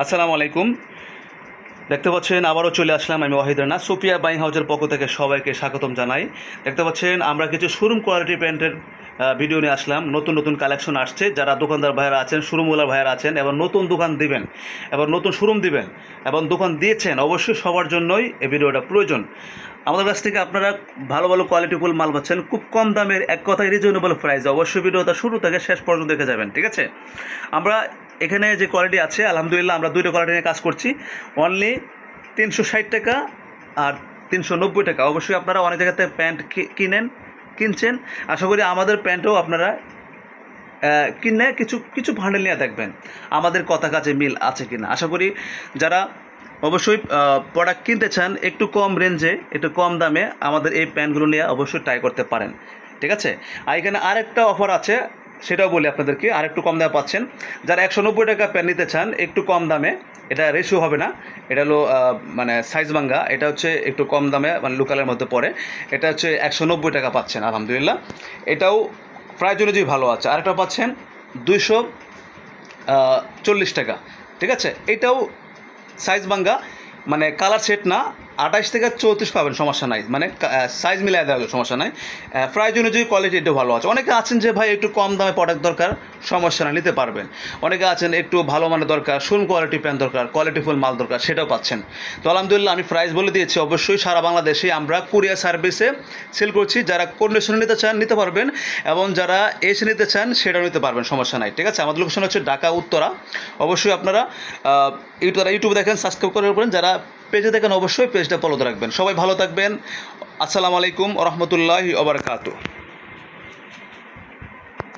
আসসালামু আলাইকুম। দেখতে পাচ্ছেন আবারও চলে আসলাম আমি ওয়াহিদ রানা, সুপিয়া বাইং হাউজের পক্ষ থেকে সবাইকে স্বাগতম জানাই। দেখতে পাচ্ছেন আমরা কিছু শোরুম কোয়ালিটি প্যান্টের ভিডিও নিয়ে আসলাম। নতুন নতুন কালেকশন আসছে। যারা দোকানদার ভাইয়েরা আছেন, শোরুমওয়ালার ভাইয়েরা আছেন এবং নতুন দোকান দিবেন এবং নতুন শোরুম দিবেন এবং দোকান দিয়েছেন, অবশ্যই সবার জন্যই এই ভিডিওটা প্রয়োজন। আমাদের কাছ থেকে আপনারা ভালো ভালো কোয়ালিটিফুল মাল পাচ্ছেন খুব কম দামের, এক কথায় রিজনেবল প্রাইস। অবশ্যই ভিডিওটা শুরু থেকে শেষ পর্যন্ত দেখে যাবেন, ঠিক আছে? আমরা এখানে যে কোয়ালিটি আছে আলহামদুলিল্লাহ আমরা দুইটা কোয়ালিটি নিয়ে কাজ করছি। অনলি 360 টাকা আর 390 টাকা। অবশ্যই আপনারা অনেক জায়গাতে প্যান্ট কিনছেন, আশা করি আমাদের প্যান্টও আপনারা কিনে কিছু কিছু ভান্ডেল নিয়ে দেখবেন আমাদের কথা কাজে মিল আছে কিনা। আশা করি যারা অবশ্যই প্রোডাক্ট কিনতে চান একটু কম রেঞ্জে, একটু কম দামে আমাদের এই প্যান্টগুলো নিয়ে অবশ্যই ট্রাই করতে পারেন, ঠিক আছে? আর এখানে আরেকটা অফার আছে, সেটাও বলি আপনাদেরকে। আর একটু কম দামে পাচ্ছেন। যারা 190 টাকা প্যান্ট নিতে চান একটু কম দামে, এটা রেশিও হবে না, এটা হলো মানে সাইজ ভাঙ্গা, এটা হচ্ছে একটু কম দামে, মানে লোকালের মধ্যে পড়ে। এটা হচ্ছে 190 টাকা পাচ্ছেন আলহামদুলিল্লাহ। এটাও প্রাইস অনুযায়ী ভালো আছে। আরেকটা পাচ্ছেন 240 টাকা, ঠিক আছে? এটাও সাইজ ভাঙ্গা, মানে কালার সেট না, 28 থেকে 34 পাবেন, সমস্যা নাই, মানে সাইজ মিলাই দেওয়া হবে, সমস্যা নাই। প্রাইস অনুযায়ী কোয়ালিটি একটু ভালো আছে। অনেকে আছেন যে ভাই একটু কম দামে প্রোডাক্ট দরকার, সমস্যা না, নিতে পারবেন। অনেকে আছেন একটু ভালো মানের দরকার, শোরুম কোয়ালিটি প্যান্ট দরকার, কোয়ালিটিফুল মাল দরকার, সেটাও পাচ্ছেন। তো আলহামদুলিল্লাহ আমি প্রাইস বলে দিয়েছি। অবশ্যই সারা বাংলাদেশে আমরা কুরিয়ার সার্ভিসে সেল করছি। যারা কন্ডিশনে নিতে চান নিতে পারবেন এবং যারা এসে নিতে চান সেটাও নিতে পারবেন, সমস্যা নাই, ঠিক আছে? আমাদের লোকেশন হচ্ছে ঢাকা উত্তরা। অবশ্যই আপনারা ইউটিউবে দেখেন, সাবস্ক্রাইব করে রাখবেন। যারা পেজে দেখেন অবশ্যই পেজটা ফলো রাখবেন। সবাই ভালো থাকবেন। আসসালামু আলাইকুম ওয়া রাহমাতুল্লাহি ওয়া বারাকাতুহু।